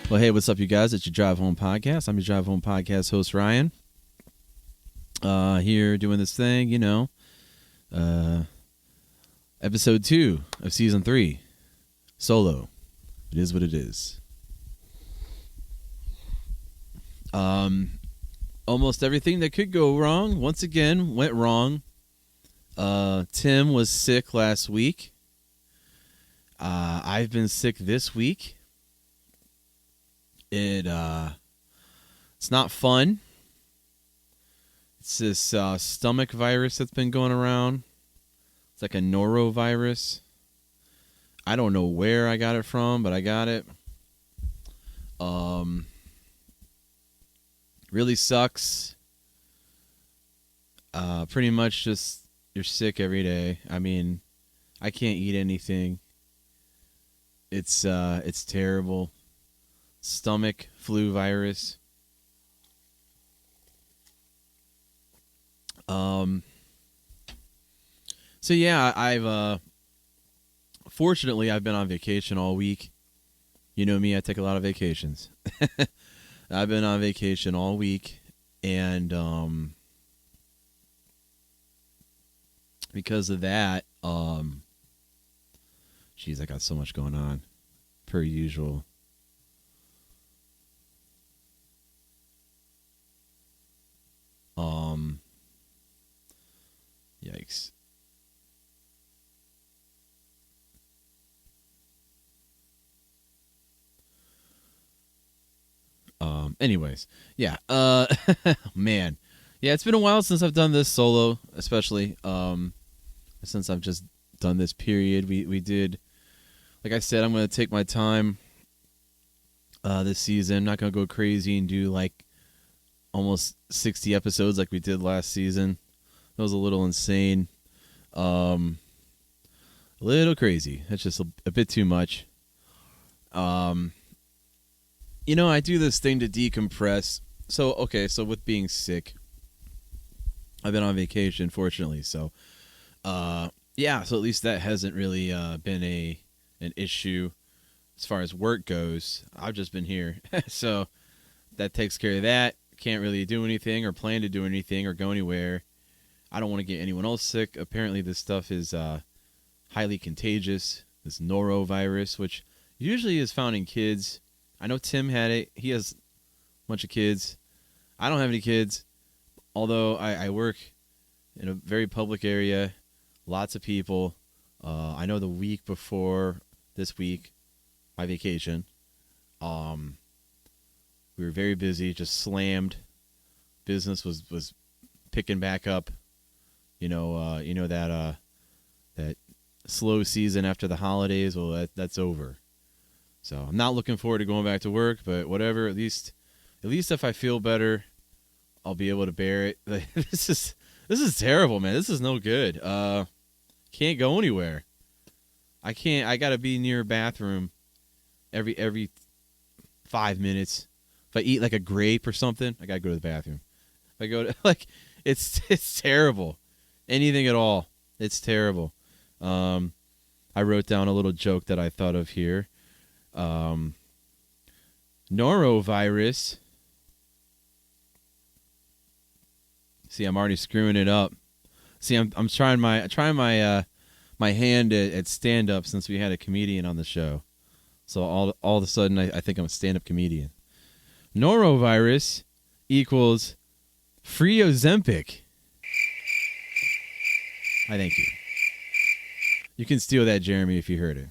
Well, hey, what's up, you guys? It's your Drive Home Podcast. I'm your Drive Home Podcast host, Ryan. Here doing this thing, episode 2 of season 3, solo. It is what it is. Almost everything that could go wrong, once again, went wrong. Tim was sick last week. I've been sick this week. It's not fun. It's this stomach virus that's been going around. It's like a norovirus. I don't know where I got it from, but I got it. Really sucks. Pretty much just you're sick every day. I mean, I can't eat anything. It's terrible. Stomach flu virus. So yeah, I've fortunately I've been on vacation all week. You know me, I take a lot of vacations. I've been on vacation all week, and because of that, geez, I got so much going on, per usual. Yikes. Anyways, yeah. Man. Yeah, it's been a while since I've done this solo, especially since I've just done this period. We did, like I said, I'm going to take my time this season. I'm not going to go crazy and do like almost 60 episodes like we did last season. That was a little insane. A little crazy. That's just a bit too much. I do this thing to decompress. So with being sick, I've been on vacation, fortunately. So, so at least that hasn't really been an issue as far as work goes. I've just been here. So that takes care of that. Can't really do anything or plan to do anything or go anywhere. I don't want to get anyone else sick. Apparently this stuff is highly contagious, this norovirus, which usually is found in kids. I know Tim had it. He has a bunch of kids. I don't have any kids, although I work in a very public area, lots of people. I know the week before this week, my vacation, we were very busy, just slammed. Business was picking back up. That slow season after the holidays. Well, that's over. So I'm not looking forward to going back to work, but whatever. At least if I feel better, I'll be able to bear it. This is terrible, man. This is no good. Can't go anywhere. I can't. I gotta be near a bathroom every 5 minutes. If I eat like a grape or something, I gotta go to the bathroom. If I go to it's terrible. Anything at all, it's terrible. I wrote down a little joke that I thought of here. Norovirus. See, I'm already screwing it up. See, I'm trying my hand at stand up since we had a comedian on the show. So all of a sudden I think I'm a stand up comedian. Norovirus equals free Ozempic. I thank you. You can steal that, Jeremy, if you heard it.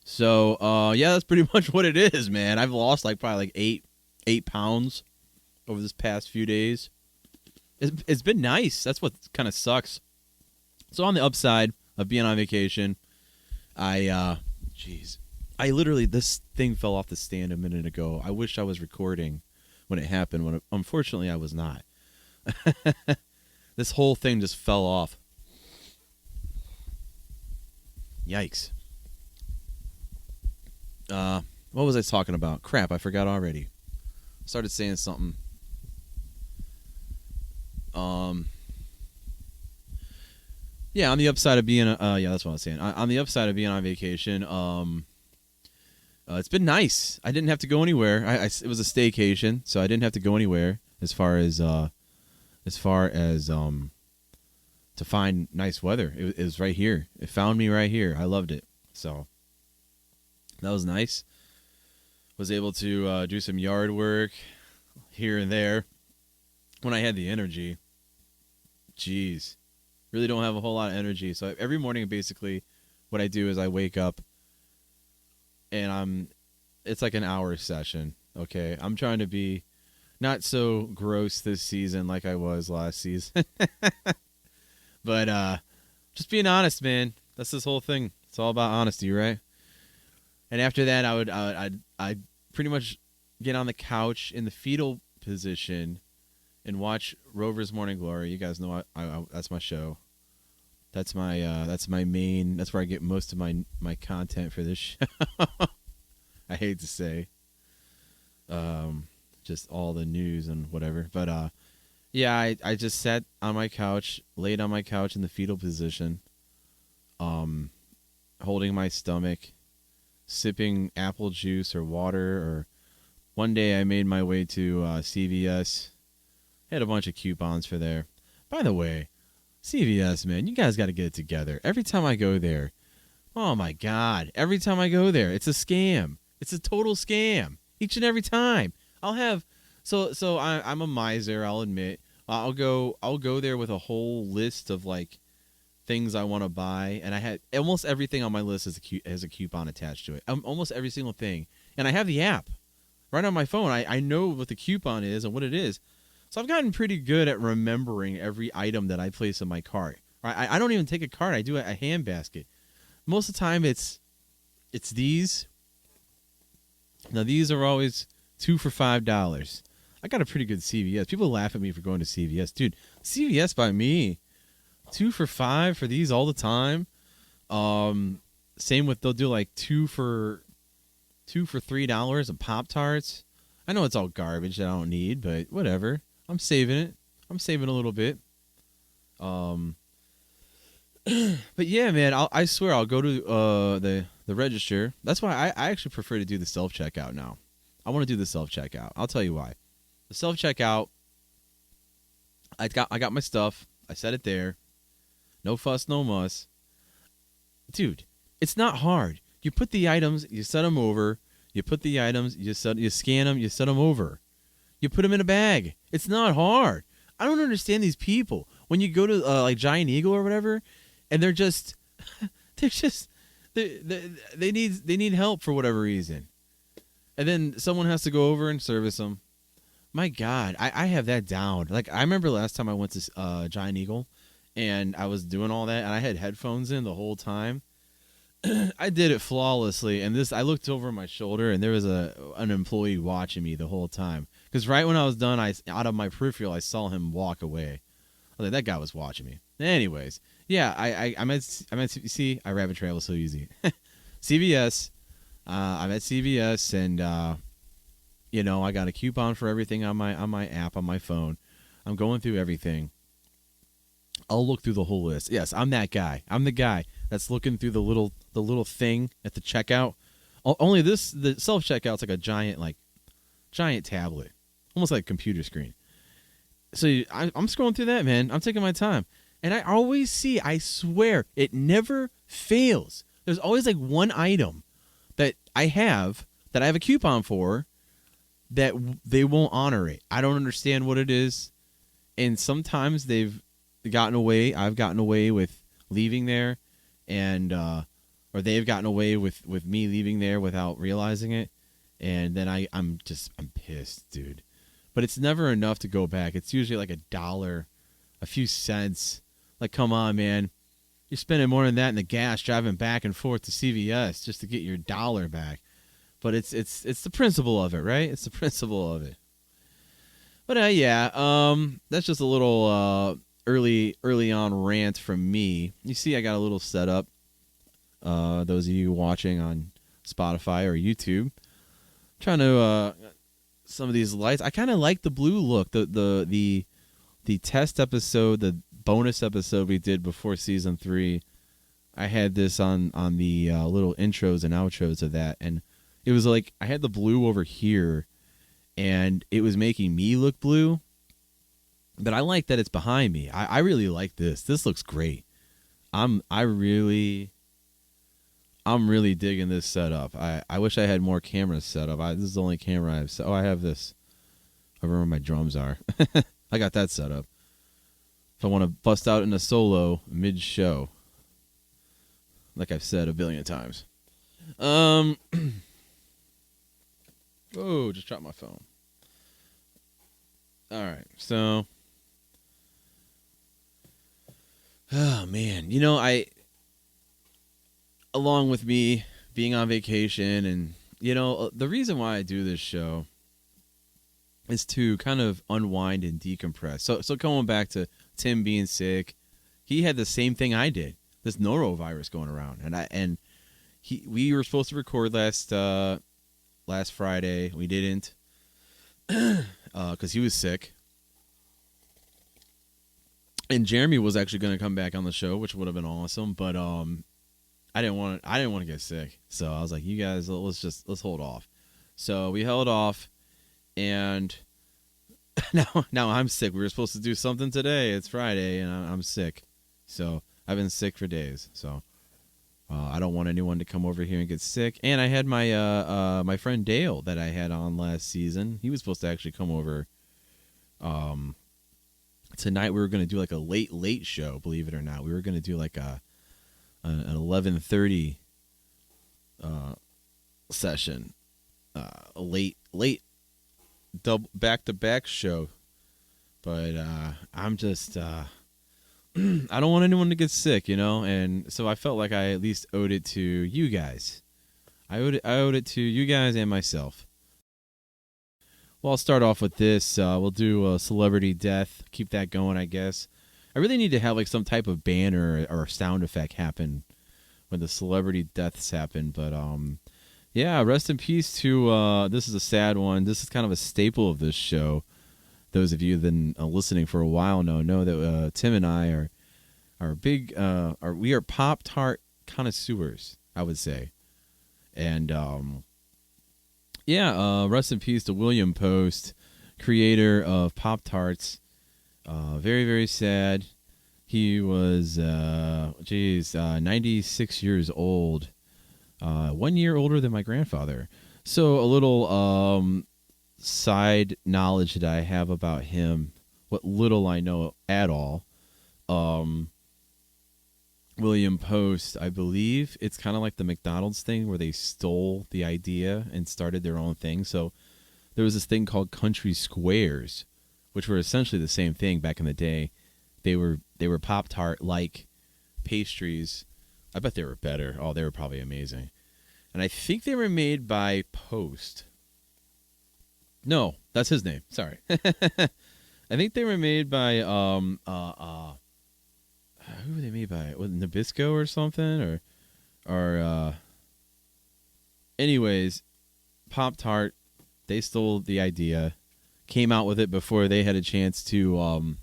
So, that's pretty much what it is, man. I've lost probably 8 pounds over this past few days. It's been nice. That's what kind of sucks. So on the upside of being on vacation, I literally, this thing fell off the stand a minute ago. I wish I was recording when it happened. Unfortunately, I was not. This whole thing just fell off. Yikes. What was I talking about? Crap, I forgot already. Started saying something. Yeah, on the upside of being, yeah, that's what I was saying. On the upside of being on vacation, it's been nice. I didn't have to go anywhere. It was a staycation, so I didn't have to go anywhere as far as to find nice weather. It was right here. It found me right here. I loved it. So that was nice. Was able to do some yard work here and there when I had the energy. Jeez. Really don't have a whole lot of energy. So every morning, basically, what I do is I wake up and it's like an hour session. Okay. I'm trying to be not so gross this season like I was last season. But just being honest, man. That's this whole thing. It's all about honesty, right? And after that, I'd pretty much get on the couch in the fetal position and watch Rover's Morning Glory. You guys know I that's my show. That's my main. That's where I get most of my content for this show. I hate to say, just all the news and whatever. But yeah, I just sat on my couch, laid on my couch in the fetal position, holding my stomach, sipping apple juice or water. Or one day I made my way to CVS. Had a bunch of coupons for there. By the way, CVS, man, you guys got to get it together. Every time I go there, oh my God, every time I go there, it's a scam. It's a total scam each and every time. I'll have I'm a miser, I'll admit. I'll go there with a whole list of like things I want to buy, and I had almost everything on my list has a coupon attached to it. Almost every single thing, and I have the app right on my phone. I know what the coupon is and what it is. So I've gotten pretty good at remembering every item that I place in my cart. I don't even take a cart. I do a hand basket. Most of the time, it's these. Now, these are always 2 for $5. I got a pretty good CVS. People laugh at me for going to CVS. Dude, CVS by me, 2 for $5 for these all the time. Same with, they'll do like 2 for $3 of Pop-Tarts. I know it's all garbage that I don't need, but whatever. I'm saving it. I'm saving a little bit. But yeah, man, I swear I'll go to the register. That's why I actually prefer to do the self-checkout now. I want to do the self-checkout. I'll tell you why. The self-checkout, I got my stuff. I set it there. No fuss, no muss. Dude, it's not hard. You put the items, you set them over. You put the items, you scan them, you set them over. You put them in a bag. It's not hard. I don't understand these people. When you go to like Giant Eagle or whatever, and they need help for whatever reason, and then someone has to go over and service them. My God, I have that down. Like I remember last time I went to Giant Eagle, and I was doing all that, and I had headphones in the whole time. I did it flawlessly, and I looked over my shoulder, and there was an employee watching me the whole time. Because right when I was done, out of my peripheral, I saw him walk away. I was like, that guy was watching me. Anyways, yeah, I'm at see, I rabbit travel so easy. CVS, I'm at CVS, and I got a coupon for everything on my app on my phone. I'm going through everything. I'll look through the whole list. Yes, I'm that guy. I'm the guy that's looking through the little thing at the checkout. Only the self checkout's like a giant tablet, almost like a computer screen. So I'm scrolling through that, man. I'm taking my time, and I always see. I swear, it never fails. There's always like one item that I have a coupon for that they won't honor it. I don't understand what it is, and sometimes they've gotten away. I've gotten away with leaving there, and or they've gotten away with me leaving there without realizing it, and then I'm pissed, dude. But it's never enough to go back. It's usually like $1, a few cents. Like, come on, man, you're spending more than that in the gas driving back and forth to CVS just to get your $1 back. But it's the principle of it, right? It's the principle of it. But that's just a little early on rant from me. You see, I got a little setup. Those of you watching on Spotify or YouTube, trying to some of these lights. I kind of like the blue look. The test episode, bonus episode we did before season 3, I had this on the little intros and outros of that, and it was like I had the blue over here, and it was making me look blue. But I like that it's behind me. I really like this. This looks great. I'm really digging this setup. I wish I had more cameras set up. This is the only camera I have. Oh, I have this over where my drums are. I got that set up. If I want to bust out in a solo mid-show, like I've said a billion times. Oh, just dropped my phone. All right, so, oh man, along with me being on vacation, and the reason why I do this show is to kind of unwind and decompress. So going back to Tim being sick, he had the same thing I did. This norovirus going around, and we were supposed to record last Friday. We didn't because he was sick, and Jeremy was actually going to come back on the show, which would have been awesome. But I didn't want to get sick, so I was like, you guys, let's hold off. So we held off, and now I'm sick. We were supposed to do something today. It's Friday, and I'm sick. So I've been sick for days. So I don't want anyone to come over here and get sick. And I had my my friend Dale that I had on last season. He was supposed to actually come over. Tonight we were going to do like a late show. Believe it or not, we were going to do like an 11:30 session, a late double back-to-back show, but I'm just I don't want anyone to get sick, and so I felt like I at least owed it to you guys. I owed it to you guys and myself. Well, I'll start off with this. We'll do a celebrity death. Keep that going, I guess. I really need to have like some type of banner or sound effect happen when the celebrity deaths happen, but yeah, rest in peace to, this is a sad one. This is kind of a staple of this show. Those of you that have been listening for a while know that Tim and I are big, we are Pop-Tart connoisseurs, I would say. And, yeah, rest in peace to William Post, creator of Pop-Tarts. Very, very sad. He was, 96 years old. 1 year older than my grandfather. So a little side knowledge that I have about him, what little I know at all. William Post, I believe it's kind of like the McDonald's thing where they stole the idea and started their own thing. So there was this thing called Country Squares, which were essentially the same thing back in the day. They were Pop-Tart like pastries. I bet they were better. Oh, they were probably amazing. And I think they were made by Post. No, that's his name. Sorry. I think they were made by who were they made by? Was it Nabisco or something? Or anyways, Pop-Tart, they stole the idea, came out with it before they had a chance to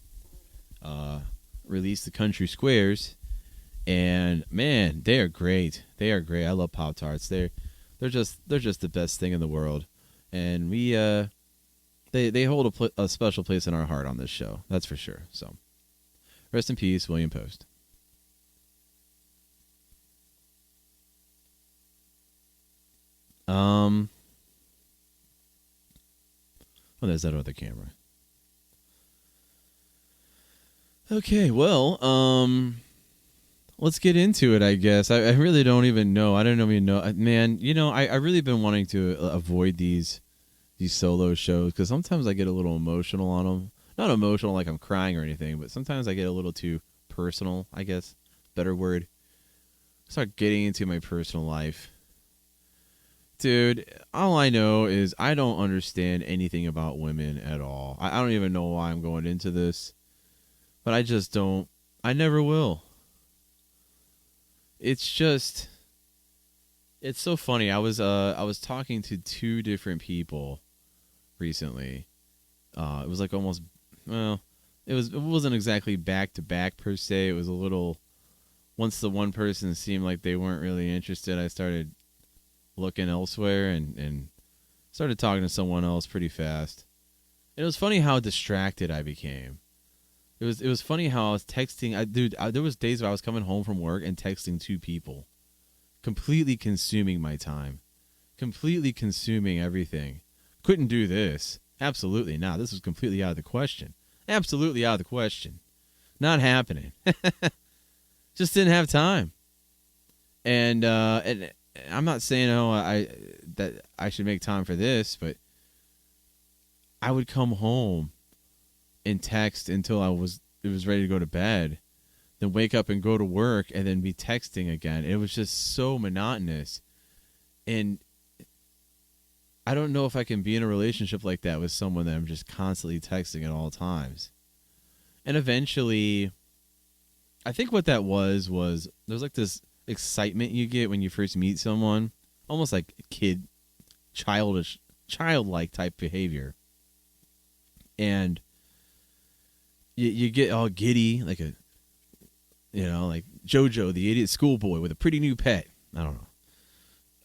release the Country Squares. And man, they are great. They are great. I love Pop-Tarts. They're just the best thing in the world. And we they hold a special place in our heart on this show. That's for sure. So, rest in peace, William Post. Oh, there's that other camera. Okay, well, let's get into it, I guess. I really don't even know. I don't even know. Man, I really been wanting to avoid these solo shows because sometimes I get a little emotional on them. Not emotional like I'm crying or anything, but sometimes I get a little too personal, I guess. Better word. Start getting into my personal life. Dude, all I know is I don't understand anything about women at all. I don't even know why I'm going into this, but I just don't. I never will. It's just, it's so funny. I was talking to two different people recently. It was like almost, well, it wasn't exactly back to back per se. It was a little. Once the one person seemed like they weren't really interested, I started looking elsewhere and started talking to someone else pretty fast. It was funny how distracted I became. It was funny how I was texting. There was days where I was coming home from work and texting two people, completely consuming my time, completely consuming everything. Couldn't do this. Absolutely not. This was completely out of the question. Absolutely out of the question. Not happening. Just didn't have time. And I'm not saying that I should make time for this, but I would come home and text until it was ready to go to bed, then wake up and go to work and then be texting again. It was just so monotonous. And I don't know if I can be in a relationship like that with someone that I'm just constantly texting at all times. And eventually, I think what that was there's like this excitement you get when you first meet someone, almost like childlike type behavior. And you get all giddy, like like JoJo, the idiot schoolboy with a pretty new pet. I don't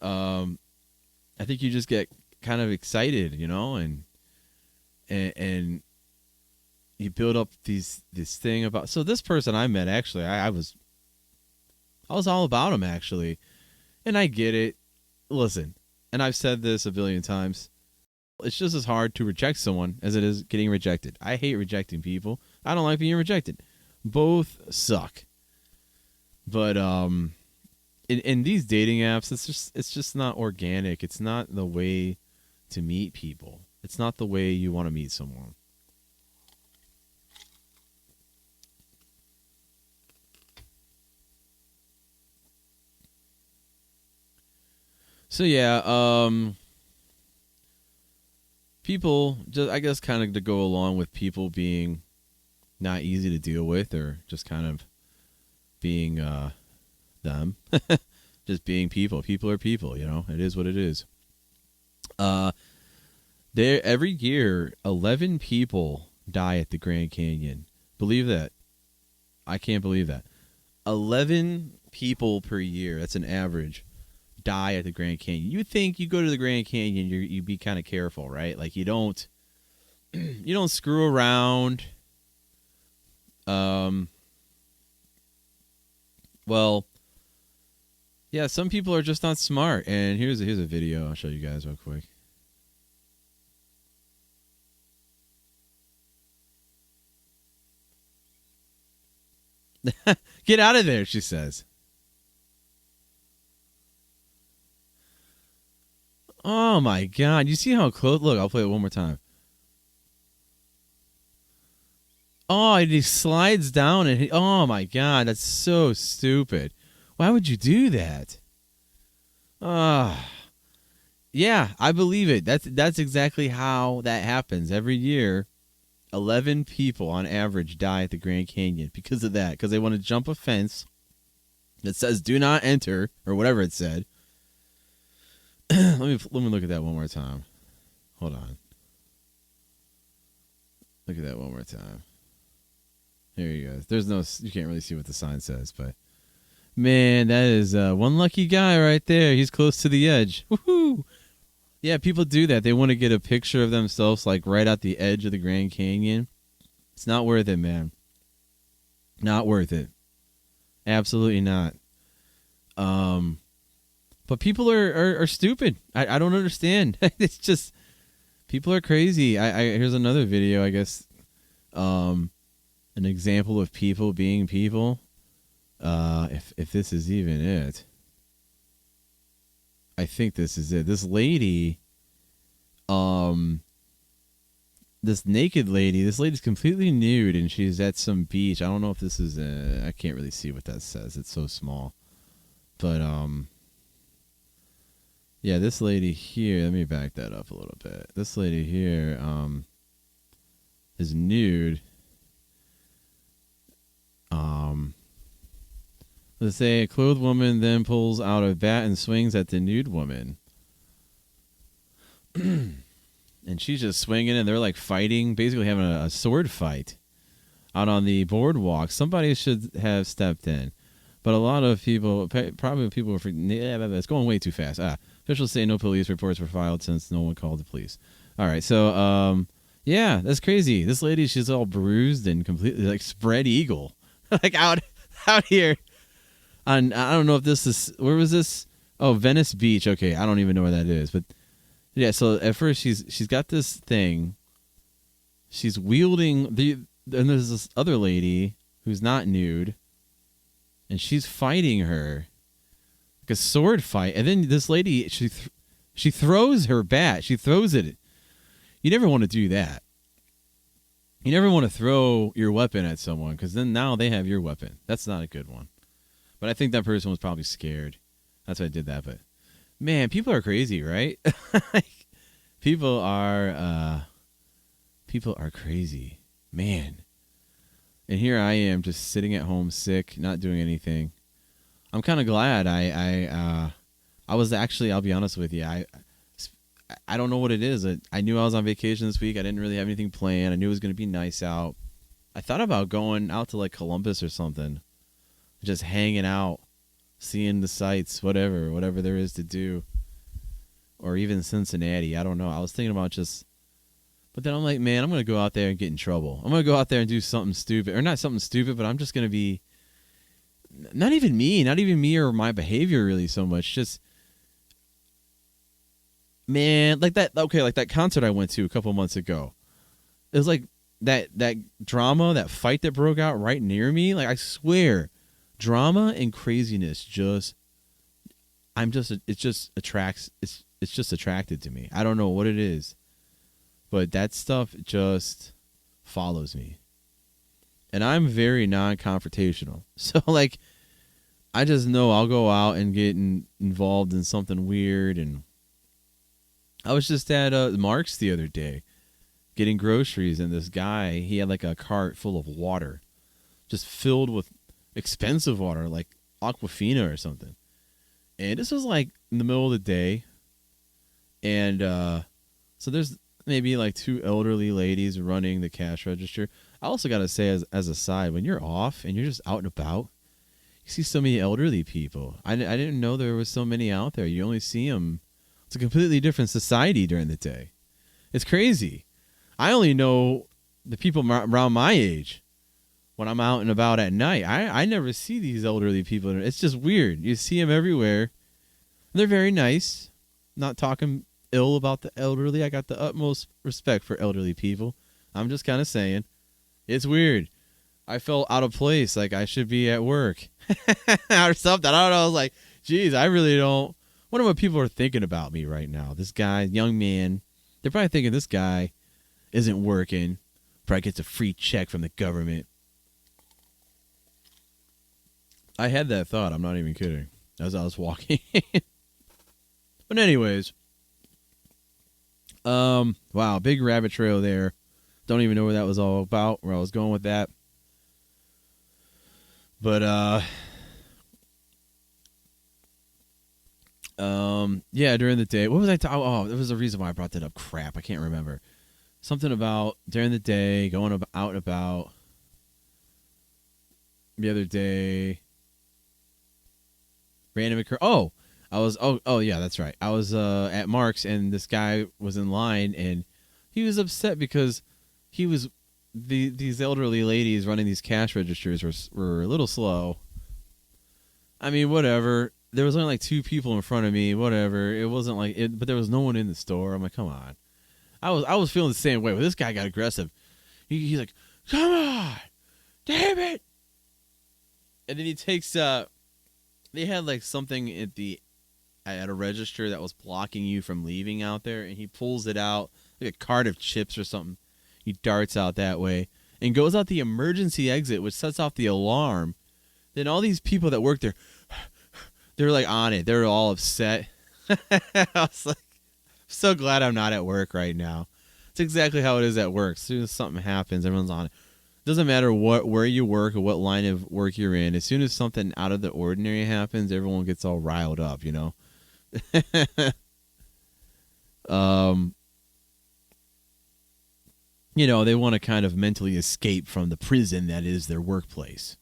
know. I think you just get kind of excited, and you build up this thing about. So this person I met, actually, I was all about him, actually, and I get it. Listen, and I've said this a billion times. It's just as hard to reject someone as it is getting rejected. I hate rejecting people. I don't like being rejected. Both suck. But in these dating apps, it's just not organic. It's not the way to meet people. It's not the way you want to meet someone. So yeah, people, just I guess kind of to go along with people being not easy to deal with, or just kind of being them, just being people. People are people, It is what it is. Every year, 11 people die at the Grand Canyon. Believe that? I can't believe that. 11 people per year. That's an average. Die at the Grand Canyon. You think you go to the Grand Canyon, you be kind of careful, right? Like you don't screw around. Well, yeah, some people are just not smart. And here's a video I'll show you guys real quick. Get out of there, she says. Oh my God. You see how close? Look, I'll play it one more time. Oh, and he slides down and oh my God, that's so stupid. Why would you do that? Yeah, I believe it. That's exactly how that happens. Every year, 11 people on average die at the Grand Canyon because of that. Because they want to jump a fence that says "Do not enter" or whatever it said. Let me look at that one more time. Hold on. Look at that one more time. Here you go. You can't really see what the sign says, but man, that is one lucky guy right there. He's close to the edge. Woohoo! Yeah, people do that. They want to get a picture of themselves like right at the edge of the Grand Canyon. It's not worth it, man. Not worth it. Absolutely not. But people are stupid. I don't understand. It's just people are crazy. Here's another video, I guess. An example of people being people. If this is even it. I think this is it. This lady, this naked lady, this lady's completely nude and she's at some beach. I don't know if this is I can't really see what that says. It's so small. But yeah, this lady here, let me back that up a little bit. This lady here is nude. Let's say a clothed woman then pulls out a bat and swings at the nude woman. And she's just swinging and they're like fighting, basically having a sword fight. out on the boardwalk. Somebody should have stepped in. But a lot of people, probably people were it's going way too fast. Officials say no police reports were filed since no one called the police. All right, so yeah, that's crazy. This lady, she's all bruised and completely like spread eagle, like out here. On I don't know if this is, where was this? Oh, Venice Beach. Okay, I don't even know where that is, but yeah. So at first she's got this thing. She's wielding and there's this other lady who's not nude, and she's fighting her like a sword fight. And then this lady, she throws her bat. She throws it. You never want to do that. You never want to throw your weapon at someone, because then now they have your weapon. That's not a good one. But I think that person was probably scared. That's why I did that. But man, people are crazy, right? people are crazy, man. And here I am, just sitting at home, sick, not doing anything. I'm kind of glad. I was actually, I'll be honest with you, I don't know what it is. I knew I was on vacation this week. I didn't really have anything planned. I knew it was going to be nice out. I thought about going out to like Columbus or something, just hanging out, seeing the sights, whatever there is to do, or even Cincinnati. I don't know. I was thinking about but then I'm like, man, I'm going to go out there and get in trouble. I'm going to go out there and do something stupid, or not something stupid, but I'm just going to be not even me or my behavior really so much. Just, man, like that. Okay, like that concert I went to a couple months ago. It was like that drama, that fight that broke out right near me. Like, I swear, drama and craziness it's just attracted to me. I don't know what it is, but that stuff just follows me. And I'm very non-confrontational. So, like, I just know I'll go out and get involved in something weird. And I was just at Mark's the other day getting groceries, and this guy, he had like a cart full of water, just filled with expensive water, like Aquafina or something. And this was like in the middle of the day. And so there's maybe like two elderly ladies running the cash register. I also got to say, as a side, when you're off and you're just out and about, you see so many elderly people. I didn't know there was so many out there. You only see them. It's a completely different society during the day. It's crazy. I only know the people around my age when I'm out and about at night. I never see these elderly people. It's just weird. You see them everywhere. They're very nice. Not talking ill about the elderly. I got the utmost respect for elderly people. I'm just kind of saying. It's weird. I felt out of place, like I should be at work or something. I don't know. I was like, geez, I really don't. Wonder what people are thinking about me right now. This guy, young man, they're probably thinking this guy isn't working. Probably gets a free check from the government. I had that thought. I'm not even kidding. As I was walking. But anyways. Wow, big rabbit trail there. Don't even know where that was all about, where I was going with that. But, yeah, during the day, what was I talking? Oh, there was a reason why I brought that up. Crap, I can't remember. Something about during the day, going out and about. The other day, random occur. Oh, yeah, that's right. I was at Mark's, and this guy was in line, and he was upset because these elderly ladies running these cash registers were a little slow. I mean, whatever. There was only like two people in front of me. Whatever. It wasn't like it, but there was no one in the store. I'm like, come on. I was feeling the same way. But this guy got aggressive. He's like, come on, damn it. And then he takes. They had like something at a register that was blocking you from leaving out there, and he pulls it out like a cart of chips or something. He darts out that way and goes out the emergency exit, which sets off the alarm. Then all these people that work there, they're like on it. They're all upset. I was like, so glad I'm not at work right now. It's exactly how it is at work. As soon as something happens, everyone's on it. Doesn't matter where you work or what line of work you're in. As soon as something out of the ordinary happens, everyone gets all riled up, you know? they want to kind of mentally escape from the prison that is their workplace.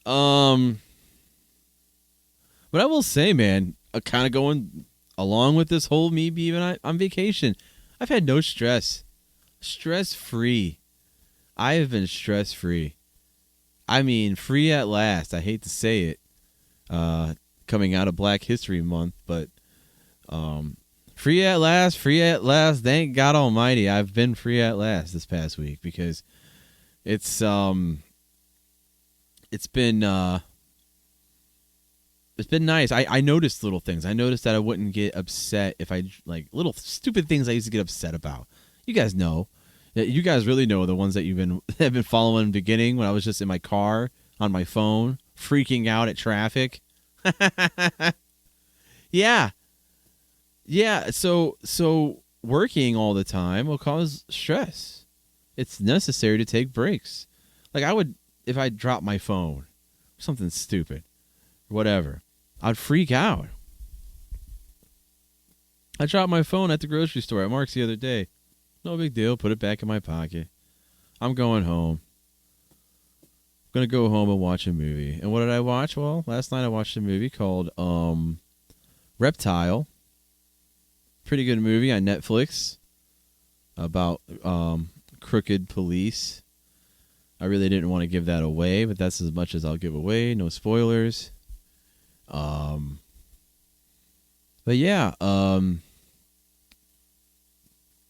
But I will say, man, kind of going along with this whole me being on vacation, I've had no stress. Stress-free. I have been stress-free. I mean, free at last. I hate to say it, coming out of Black History Month, but free at last, free at last. Thank God Almighty, I've been free at last this past week because it's been nice. I noticed little things. I noticed that I wouldn't get upset if I like little stupid things I used to get upset about. You guys know. You guys really know the ones that have been following in the beginning when I was just in my car on my phone, freaking out at traffic. Yeah. Yeah, so working all the time will cause stress. It's necessary to take breaks. Like if I drop my phone, something stupid, whatever, I'd freak out. I dropped my phone at the grocery store at Mark's the other day. No big deal. Put it back in my pocket. I'm going home. I'm going to go home and watch a movie. And what did I watch? Well, last night I watched a movie called Reptile. Pretty good movie on Netflix about crooked police. I really didn't want to give that away, but that's as much as I'll give away. No spoilers. But yeah,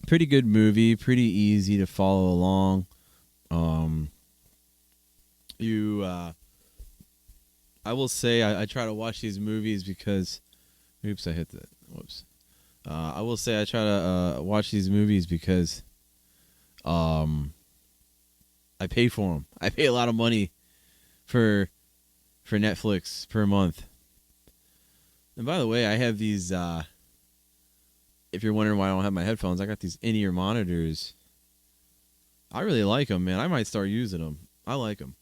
pretty good movie, pretty easy to follow along. I will say I try to watch these movies because, oops, I hit that. Whoops. I will say I try to watch these movies because, I pay for them. I pay a lot of money for Netflix per month. And by the way, I have these. If you're wondering why I don't have my headphones, I got these in-ear monitors. I really like them, man. I might start using them. I like them.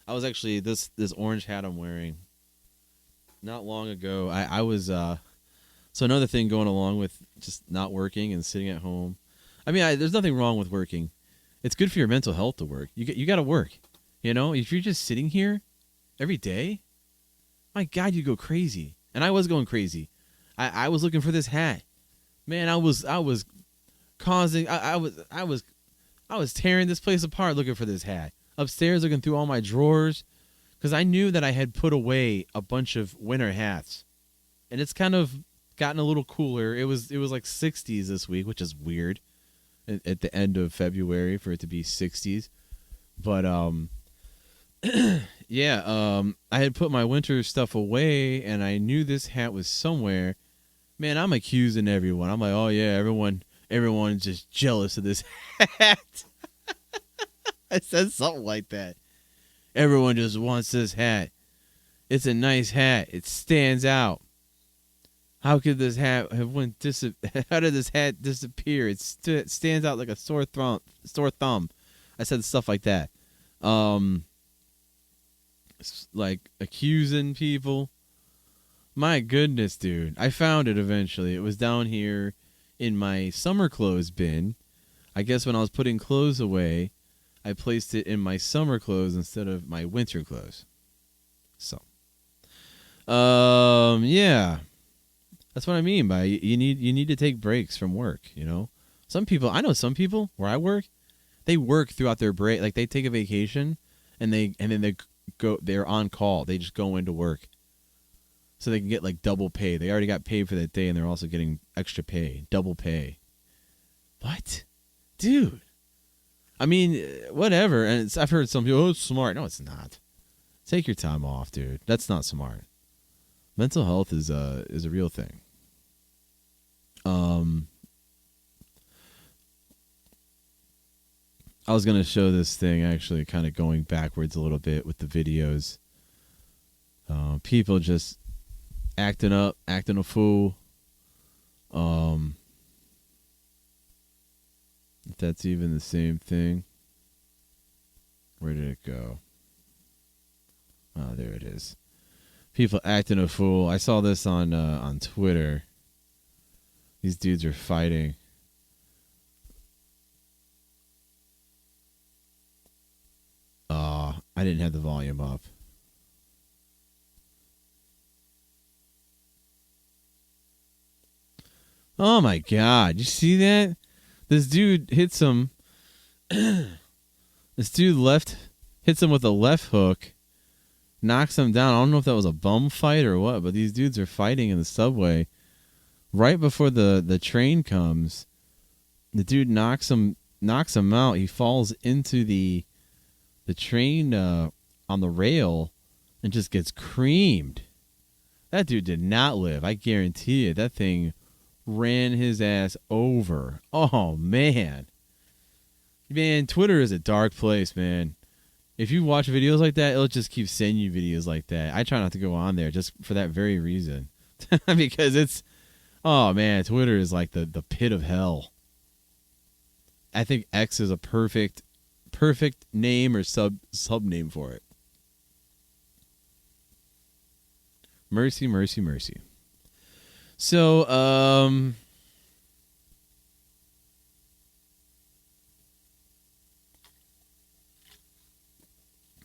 I was actually this orange hat I'm wearing. Not long ago, I was. So another thing going along with just not working and sitting at home. I mean, there's nothing wrong with working. It's good for your mental health to work. You got to work. If you're just sitting here every day, my God, you go crazy. And I was going crazy. I was looking for this hat. Man, I was causing. I was tearing this place apart looking for this hat. Upstairs, looking through all my drawers, because I knew that I had put away a bunch of winter hats, and it's kind of gotten a little cooler. It was like 60s this week, which is weird. At the end of February for it to be 60s, but yeah, I had put my winter stuff away, and I knew this hat was somewhere. Man, I'm accusing everyone. I'm like, oh yeah, everyone's just jealous of this hat. I said something like that. Everyone just wants this hat. It's a nice hat. It stands out. How could this hat have how did this hat disappear? It stands out like a sore thumb. I said stuff like that. Like accusing people. My goodness, dude. I found it eventually. It was down here in my summer clothes bin. I guess when I was putting clothes away, I placed it in my summer clothes instead of my winter clothes. So, yeah. That's what I mean by you need to take breaks from work, I know some people where I work, they work throughout their break. Like they take a vacation and then they're on call. They just go into work. So they can get like double pay. They already got paid for that day and they're also getting extra pay, double pay. What? Dude. I mean, whatever. And I've heard some people, it's smart. No, it's not. Take your time off, dude. That's not smart. Mental health is a real thing. I was going to show this thing actually kind of going backwards a little bit with the videos. People just acting up, acting a fool. If that's even the same thing. Where did it go? Oh, there it is. People acting a fool. I saw this on Twitter. These dudes are fighting. I didn't have the volume up. Oh my God. You see that? This dude hits him. This dude hits him with a left hook, knocks him down. I don't know if that was a bum fight or what, but these dudes are fighting in the subway. Right before the train comes, the dude knocks him out. He falls into the train on the rail and just gets creamed. That dude did not live. I guarantee it. That thing ran his ass over. Oh, man. Man, Twitter is a dark place, man. If you watch videos like that, it'll just keep sending you videos like that. I try not to go on there just for that very reason. Because it's... Oh, man, Twitter is like the pit of hell. I think X is a perfect name or sub name for it. Mercy, mercy, mercy. So,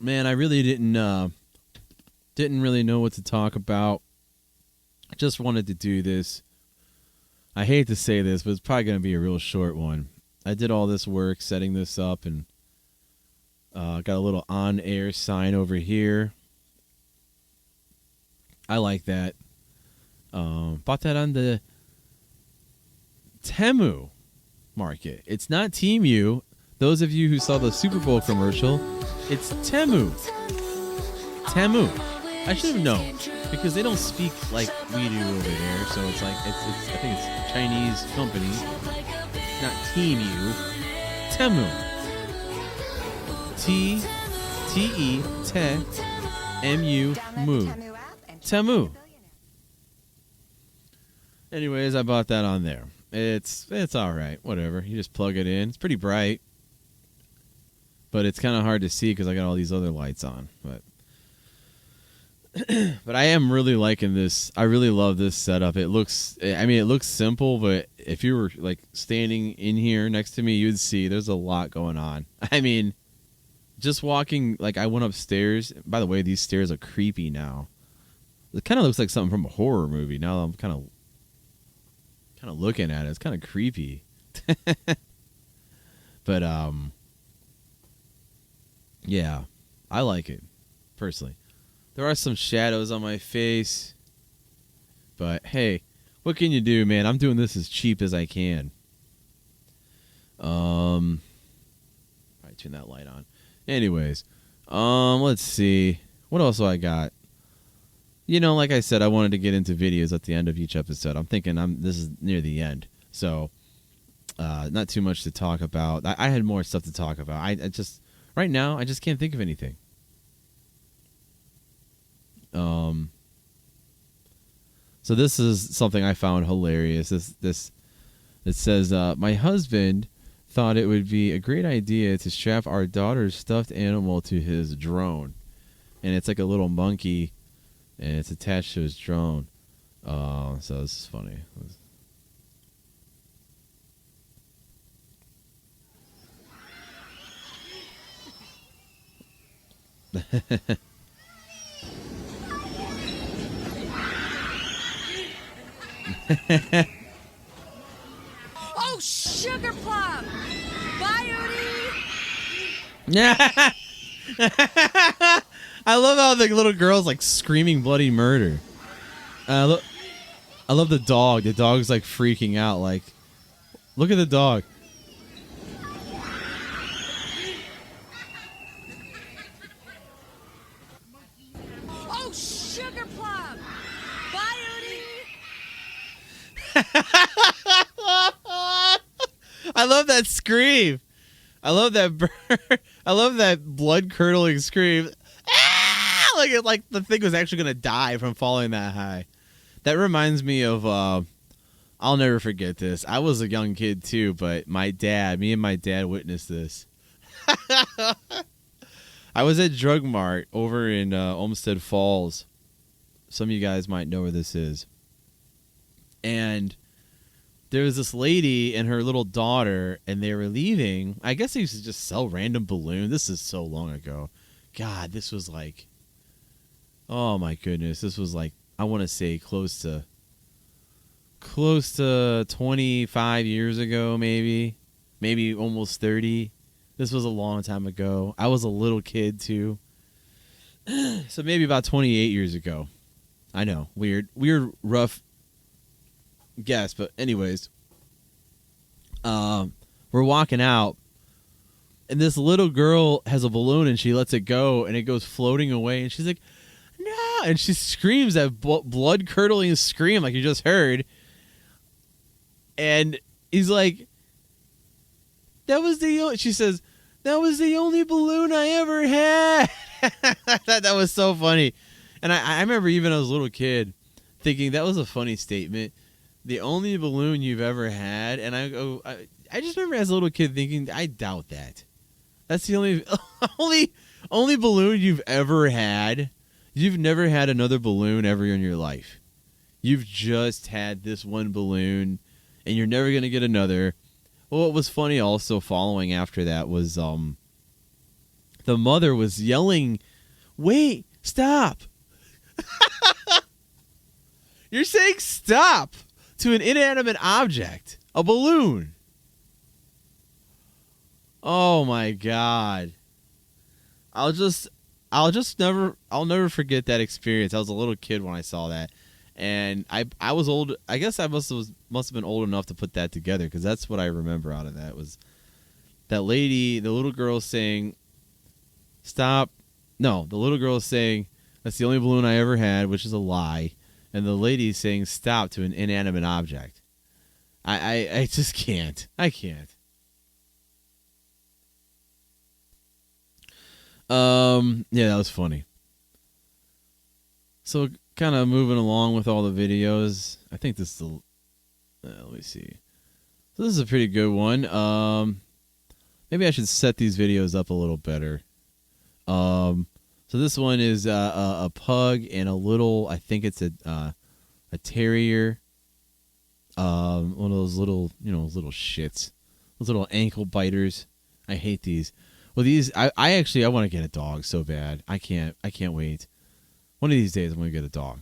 man, I really didn't really know what to talk about. I just wanted to do this. I hate to say this, but it's probably going to be a real short one. I did all this work setting this up and got a little on-air sign over here. I like that. Bought that on the Temu market. It's not Temu. Those of you who saw the Super Bowl commercial, it's Temu. Temu. I should have known because they don't speak like we do over there. So it's like it's I think it's a Chinese company, not Temu. Temu. T-E M-U Mu. Temu. Anyways, I bought that on there. It's all right. Whatever. You just plug it in. It's pretty bright, but it's kind of hard to see because I got all these other lights on. But I am really liking this. I really love this setup. It looks simple, but if you were like standing in here next to me, you'd see there's a lot going on. I mean, just walking, like I went upstairs. By the way, these stairs are creepy now. It kind of looks like something from a horror movie. Now I'm kind of looking at it. It's kind of creepy. But yeah, I like it personally. There are some shadows on my face, but hey, what can you do, man? I'm doing this as cheap as I can. Probably turn that light on. Anyways, let's see. What else do I got? You know, like I said, I wanted to get into videos at the end of each episode. I'm thinking this is near the end, so not too much to talk about. I had more stuff to talk about. I just right now I just can't think of anything. So this is something I found hilarious. This it says my husband thought it would be a great idea to strap our daughter's stuffed animal to his drone, and it's like a little monkey, and it's attached to his drone. So this is funny. Oh, sugar plum! Bye, Yeah. I love how the little girl's like screaming bloody murder. I love the dog. The dog's like freaking out. Like, look at the dog. Oh, sugar plum! Bye, I love that scream. I love that I love that blood curdling scream. Ah! Like the thing was actually gonna die from falling that high. That reminds me of I'll never forget this. I was a young kid too, but me and my dad witnessed this. I was at Drug Mart over in Olmsted Falls. Some of you guys might know where this is. And there was this lady and her little daughter, and they were leaving. I guess they used to just sell random balloons. This is so long ago. God, this was like, oh my goodness, this was like, I want to say close to 25 years ago, maybe almost 30. This was a long time ago. I was a little kid too. So maybe about 28 years ago. I know, weird, rough guess, but anyways, we're walking out, and this little girl has a balloon, and she lets it go, and it goes floating away, and she's like, "No!" And she screams that blood-curdling scream like you just heard, and he's like, she says, "That was the only balloon I ever had." I thought that was so funny. And I remember even as a little kid thinking that was a funny statement. The only balloon you've ever had. And I just remember as a little kid thinking, I doubt that. That's the only balloon you've ever had. You've never had another balloon ever in your life. You've just had this one balloon, and you're never going to get another. Well, what was funny also following after that was the mother was yelling, "Wait, stop." You're saying stop to an inanimate object, a balloon. Oh my God. I'll never forget that experience. I was a little kid when I saw that. And I was old. I guess I must have been old enough to put that together, because that's what I remember out of that was that lady, the little girl saying, "Stop." No, the little girl saying, "That's the only balloon I ever had," which is a lie. And the lady saying "stop" to an inanimate object. I just can't. I can't. Yeah, that was funny. So kind of moving along with all the videos. I think this is let me see. So this is a pretty good one. Maybe I should set these videos up a little better. So this one is a pug and a little, I think it's a terrier. One of those little, little shits, those little ankle biters. I hate these. Well, these, I want to get a dog so bad. I can't wait. One of these days, I'm going to get a dog.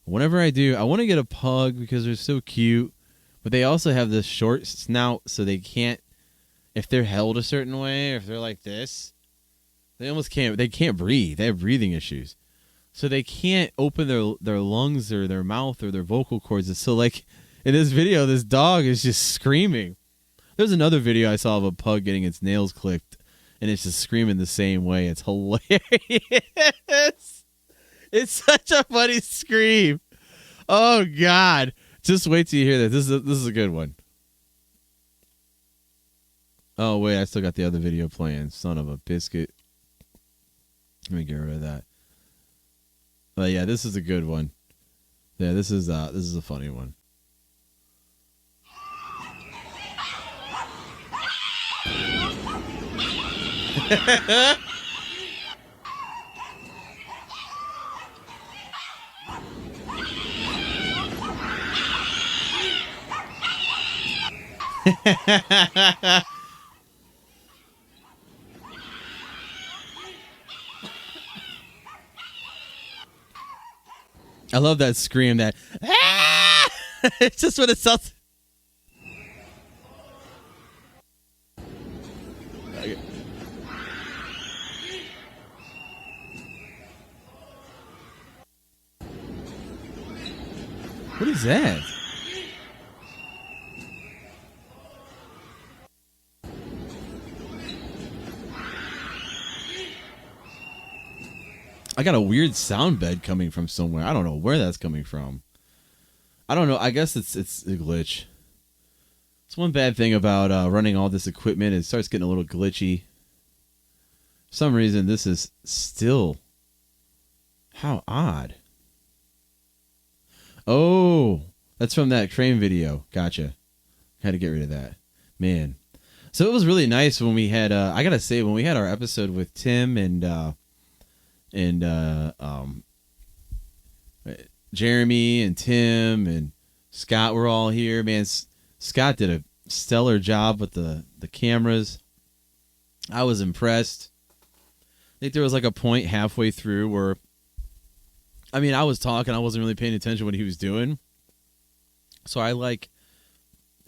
Whenever I do, I want to get a pug because they're so cute, but they also have this short snout, so they can't, if they're held a certain way, or if they're like this, they can't breathe. They have breathing issues. So they can't open their lungs or their mouth or their vocal cords. So like in this video, this dog is just screaming. There's another video I saw of a pug getting its nails clipped, and it's just screaming the same way. It's hilarious. It's such a funny scream. Oh God! Just wait till you hear this. This is a good one. Oh wait, I still got the other video playing. Son of a biscuit. Let me get rid of that. But yeah, this is a good one. Yeah, this is a funny one. I love that scream. That ah! It's just what it sounds. What is that? I got a weird sound bed coming from somewhere. I don't know where that's coming from. I don't know. I guess it's a glitch. It's one bad thing about running all this equipment. It starts getting a little glitchy. For some reason, this is still... How odd. Oh, that's from that train video. Gotcha. Had to get rid of that. Man. So it was really nice when we had... I gotta say, when we had our episode with Tim and Jeremy and Tim and Scott were all here. Man, Scott did a stellar job with the cameras. I was impressed. think there was like a point halfway through where, I mean, I was talking, I wasn't really paying attention to what he was doing. So I like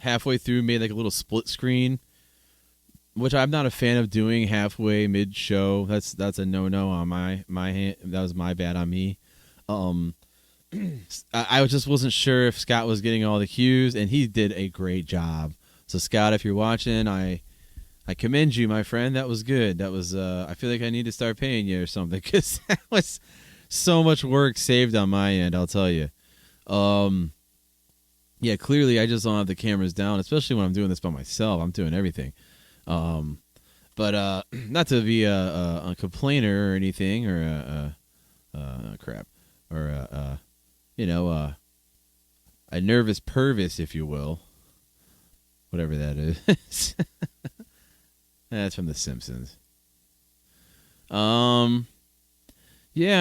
halfway through made like a little split screen, which I'm not a fan of doing halfway mid show. That's a no on my hand. That was my bad on me. I just wasn't sure if Scott was getting all the cues, and he did a great job. So Scott, if you're watching, I commend you, my friend. That was good. That was I feel like I need to start paying you or something, because that was so much work saved on my end, I'll tell you. Yeah, clearly I just don't have the cameras down, especially when I'm doing this by myself. I'm doing everything. But not to be a complainer or anything, or crap, or a nervous pervis, if you will, whatever that is. That's from The Simpsons. Yeah,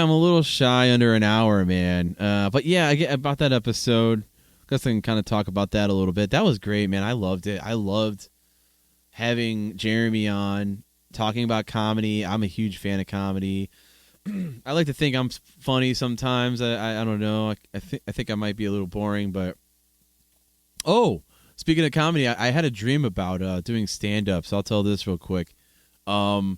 I'm a little shy under an hour, man. But yeah, I get about that episode. Guess I can kind of talk about that a little bit. That was great, man. I loved it. I loved having Jeremy on, talking about comedy. I'm a huge fan of comedy. I like to think I'm funny sometimes. I don't know. I think I might be a little boring, but speaking of comedy, I had a dream about doing stand-up, so I'll tell this real quick. I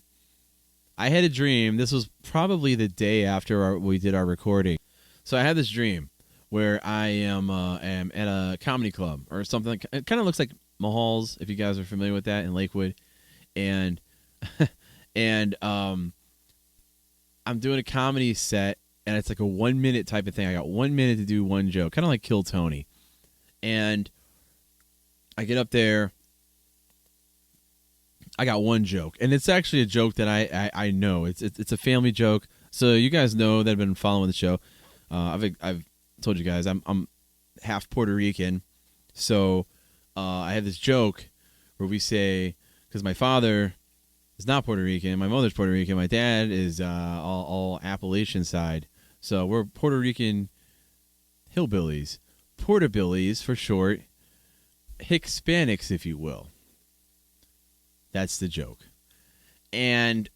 had a dream. This was probably the day after we did our recording. So I had this dream where I am at a comedy club or something. It kind of looks like Mahal's, if you guys are familiar with that, in Lakewood. And I'm doing a comedy set, and it's like a 1 minute type of thing. I got 1 minute to do one joke, kind of like Kill Tony. And I get up there. I got one joke, and it's actually a joke that I know. It's a family joke. So you guys know that have been following the show. I've told you guys I'm half Puerto Rican, so I have this joke where we say, because my father is not Puerto Rican, my mother's Puerto Rican, my dad is all Appalachian side, so we're Puerto Rican hillbillies, Portabillies for short, Hispanics, if you will. That's the joke. And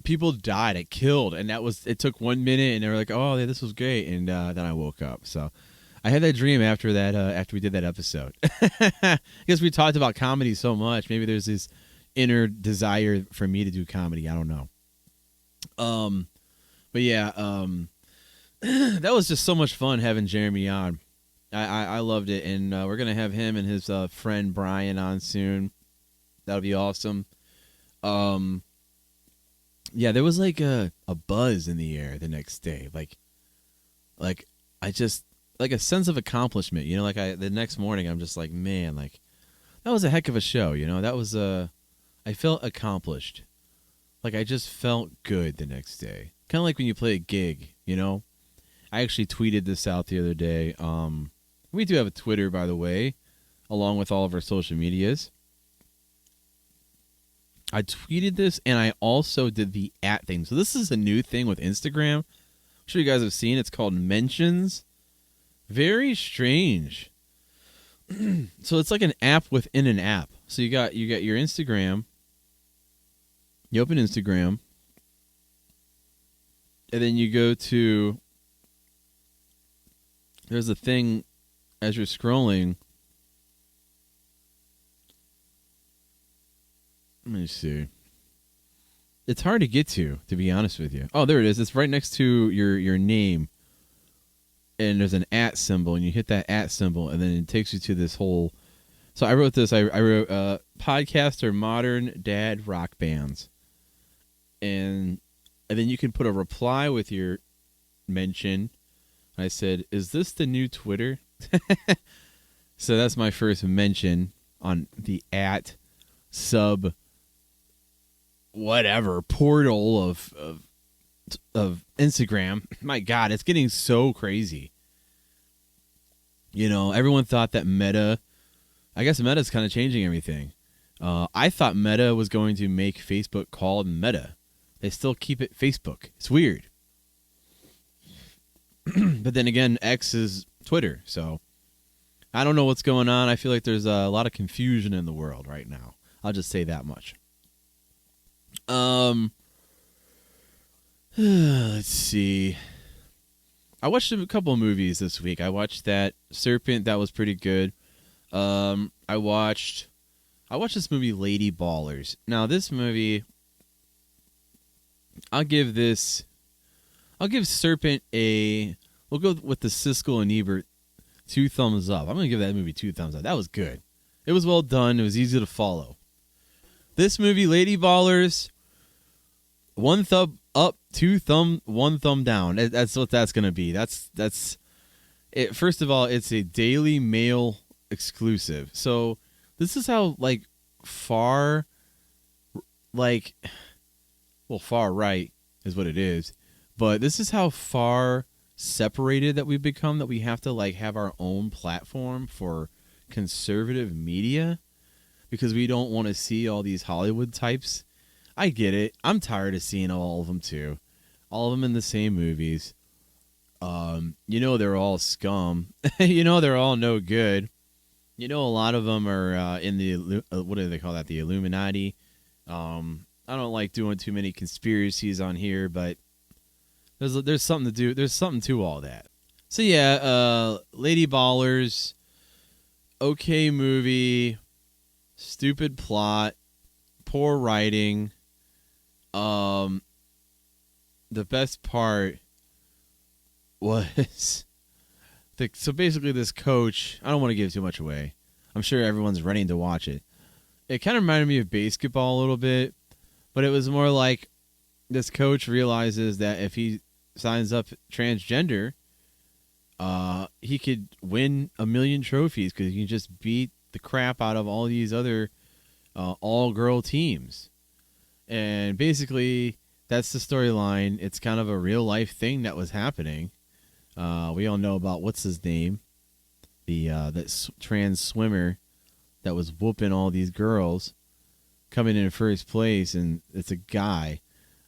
people died. It killed. And it took 1 minute, and they were like, oh, yeah, this was great. And then I woke up. So I had that dream after that, after we did that episode. Because we talked about comedy so much. Maybe there's this inner desire for me to do comedy. I don't know. But yeah, that was just so much fun having Jeremy on. I loved it. And we're going to have him and his friend Brian on soon. That'll be awesome. Yeah, there was like a buzz in the air the next day. Like I just, like a sense of accomplishment, you know, like the next morning I'm just like, man, like that was a heck of a show, you know. That was I felt accomplished. Like I just felt good the next day. Kind of like when you play a gig, you know. I actually tweeted this out the other day. We do have a Twitter, by the way, along with all of our social medias. I tweeted this, and I also did the @ thing. So this is a new thing with Instagram. I'm sure you guys have seen. It's called mentions. Very strange. So it's like an app within an app. So you got your Instagram. You open Instagram, and then you go to. There's a thing as you're scrolling. Let me see. It's hard to get to be honest with you. Oh, there it is. It's right next to your name. And there's an @ symbol, and you hit that @ symbol, and then it takes you to this whole. So I wrote this. I wrote podcast or modern dad rock bands. And then you can put a reply with your mention. I said, is this the new Twitter? So that's my first mention on the @ sub whatever portal of Instagram. My God, it's getting so crazy. You know, everyone thought that Meta, I guess Meta's kind of changing everything. I thought Meta was going to make Facebook called Meta. They still keep it Facebook. It's weird. But then again, X is Twitter, so I don't know what's going on. I feel like there's a lot of confusion in the world right now. I'll just say that much. Let's see. I watched a couple of movies this week. I watched that Serpent. That was pretty good. I watched this movie Lady Ballers. Now this movie, I'll give Serpent we'll go with the Siskel and Ebert 2 thumbs up. I'm going to give that movie 2 thumbs up. That was good. It was well done. It was easy to follow. This movie, Lady Ballers, 1 thumb up, 1 thumb down. That's what that's going to be. That's it. First of all, it's a Daily Mail exclusive. So this is how far right is what it is. But this is how far separated that we've become, that we have to have our own platform for conservative media because we don't want to see all these Hollywood types. I get it. I'm tired of seeing all of them too. All of them in the same movies. They're all scum. They're all no good. A lot of them are in the, what do they call that? The Illuminati. I don't like doing too many conspiracies on here, but there's something to do. There's something to all that. So yeah, Lady Ballers, okay movie, stupid plot, poor writing. The best part was so basically this coach. I don't want to give too much away. I'm sure everyone's running to watch it. It kind of reminded me of basketball a little bit, but it was more like this coach realizes that if he signs up transgender, he could win 1 million trophies because he can just beat the crap out of all these other all-girl teams. And basically, that's the storyline. It's kind of a real-life thing that was happening. We all know about, what's his name? That trans swimmer that was whooping all these girls, coming in first place, and it's a guy.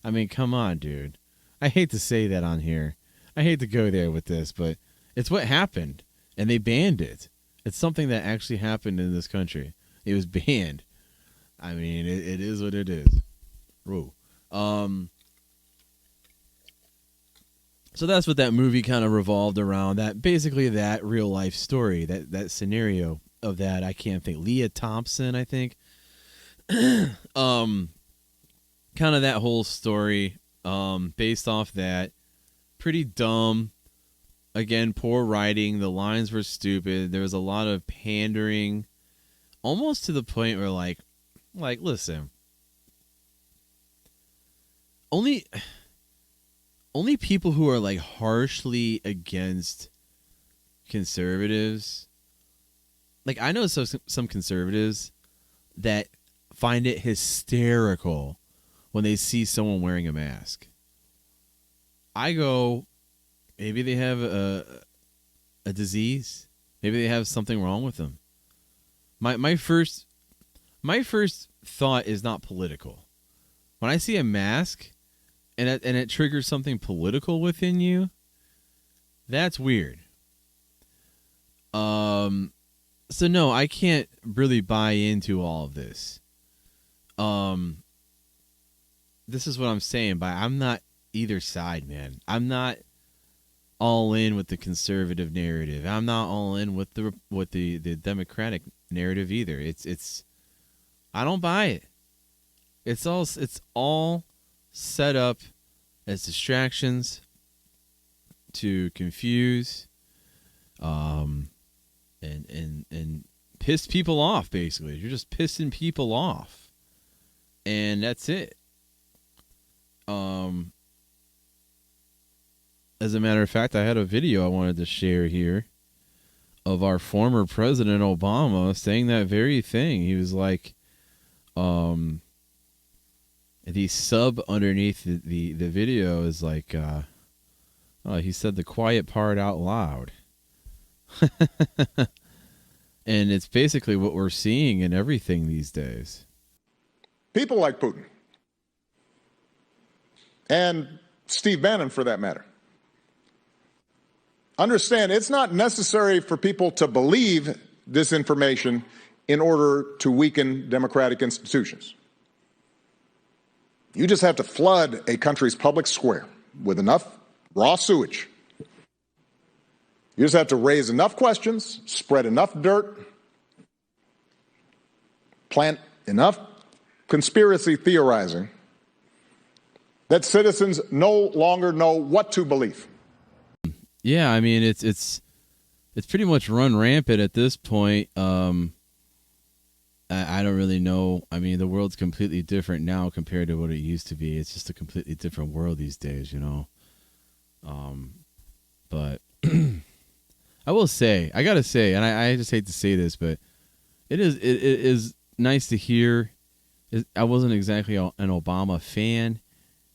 I mean, come on, dude. I hate to say that on here. I hate to go there with this, but it's what happened, and they banned it. It's something that actually happened in this country. It was banned. I mean, it is what it is. Whoa. So that's what that movie kind of revolved around. That basically that real life story, that scenario of that. I can't think. Leah Thompson, I think. Kind of that whole story. Based off that, pretty dumb. Again, poor writing. The lines were stupid. There was a lot of pandering, almost to the point where like, listen. Only people who are harshly against conservatives. I know some conservatives that find it hysterical when they see someone wearing a mask. I go, maybe they have a disease. Maybe they have something wrong with them. My first thought is not political. When I see a mask and it triggers something political within you, that's weird. So no, I can't really buy into all of this. This is what I'm saying, but I'm not either side, man. I'm not all in with the conservative narrative. I'm not all in with the Democratic narrative either. It's I don't buy it. It's all set up as distractions to confuse and piss people off, basically. You're just pissing people off. And that's it. As a matter of fact, I had a video I wanted to share here of our former President Obama saying that very thing. He was like, the sub underneath the video is like, he said the quiet part out loud. And it's basically what we're seeing in everything these days. People like Putin, and Steve Bannon for that matter, understand it's not necessary for people to believe this information in order to weaken democratic institutions. You just have to flood a country's public square with enough raw sewage. You just have to raise enough questions, spread enough dirt, plant enough conspiracy theorizing that citizens no longer know what to believe. Yeah, I mean it's pretty much run rampant at this point. I don't really know. I mean, the world's completely different now compared to what it used to be. It's just a completely different world these days, you know. But I will say, I gotta say, and I just hate to say this, but it is nice to hear. I wasn't exactly an Obama fan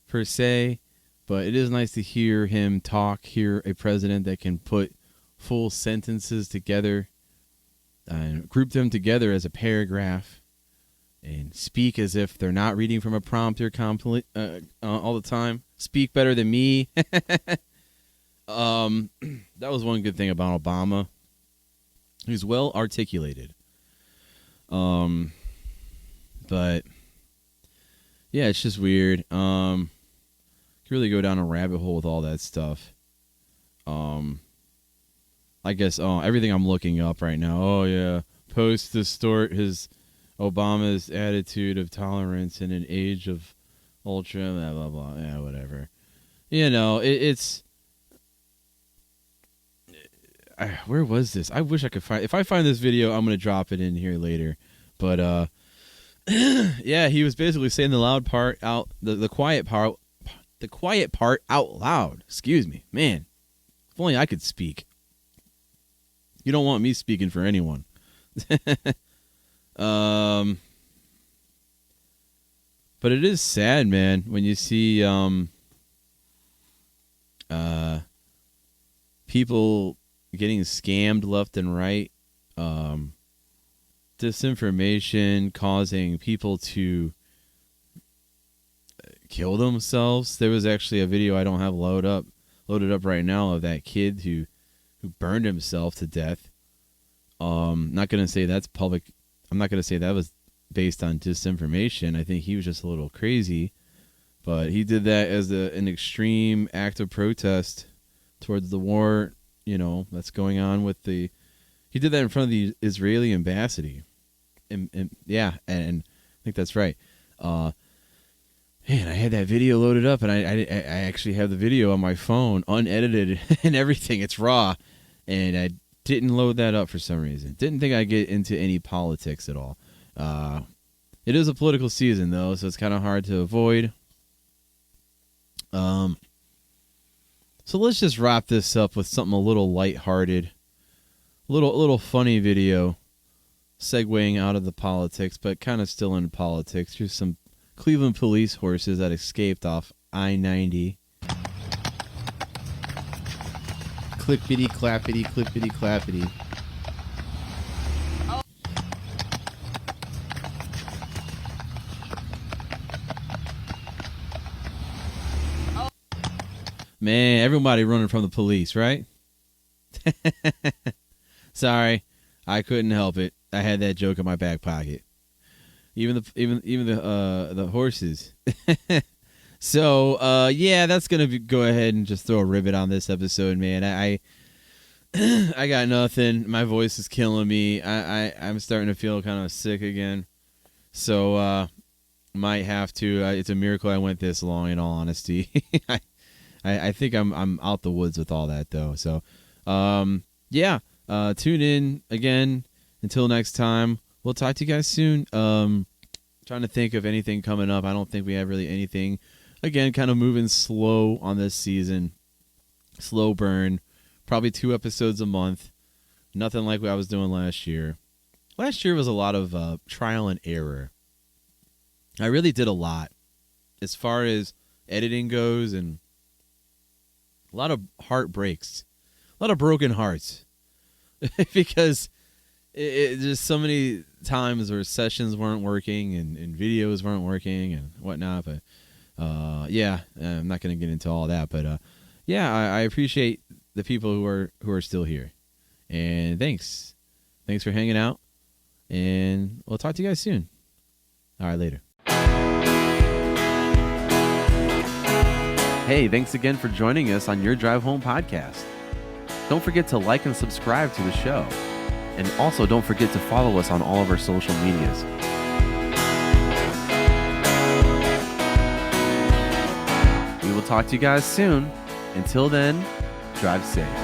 per se, but it is nice to hear him talk. Hear a president that can put full sentences together and group them together as a paragraph and speak as if they're not reading from a prompter all the time. Speak better than me. That was one good thing about Obama. He's well articulated. But yeah, it's just weird. You really go down a rabbit hole with all that stuff. I guess everything I'm looking up right now. Oh yeah, post distort his Obama's attitude of tolerance in an age of ultra blah blah blah. Yeah, whatever. You know, it's. Where was this? I wish I could find. If I find this video, I'm gonna drop it in here later. But yeah, he was basically saying the loud part out, the quiet part out loud. Excuse me, man. If only I could speak. You don't want me speaking for anyone. But it is sad, man, when you see people getting scammed left and right. Disinformation causing people to kill themselves. There was actually a video I don't have loaded up right now of that kid who burned himself to death. Not gonna say that's public. I'm not gonna say that was based on disinformation. I think he was just a little crazy, but he did that as an extreme act of protest towards the war. You know, that's going on with the. He did that in front of the Israeli embassy, and yeah, and I think that's right. Man, I had that video loaded up, and I actually have the video on my phone, unedited and everything. It's raw, and I didn't load that up for some reason. Didn't think I'd get into any politics at all. It is a political season, though, so it's kind of hard to avoid. So let's just wrap this up with something a little lighthearted, a little funny video, segueing out of the politics, but kind of still in politics. Here's some Cleveland police horses that escaped off I-90. Clippity clappity, clippity clappity. Man, everybody running from the police, right? Sorry, I couldn't help it. I had that joke in my back pocket. Even the horses. So yeah, that's gonna go ahead and just throw a ribbon on this episode, man. I got nothing. My voice is killing me. I'm starting to feel kind of sick again. So might have to. It's a miracle I went this long. In all honesty, I think I'm out the woods with all that though. So yeah, tune in again. Until next time, we'll talk to you guys soon. Trying to think of anything coming up. I don't think we have really anything. Again, kind of moving slow on this season. Slow burn. Probably 2 episodes a month. Nothing like what I was doing last year. Last year was a lot of trial and error. I really did a lot as far as editing goes, and a lot of heartbreaks. A lot of broken hearts. Because it just so many times where sessions weren't working and videos weren't working and whatnot. But yeah, I'm not going to get into all that. But yeah, I appreciate the people who are still here. And thanks for hanging out. And we'll talk to you guys soon. All right, later. Hey, thanks again for joining us on Your Drive Home podcast. Don't forget to like and subscribe to the show. And also don't forget to follow us on all of our social medias. We will talk to you guys soon. Until then, drive safe.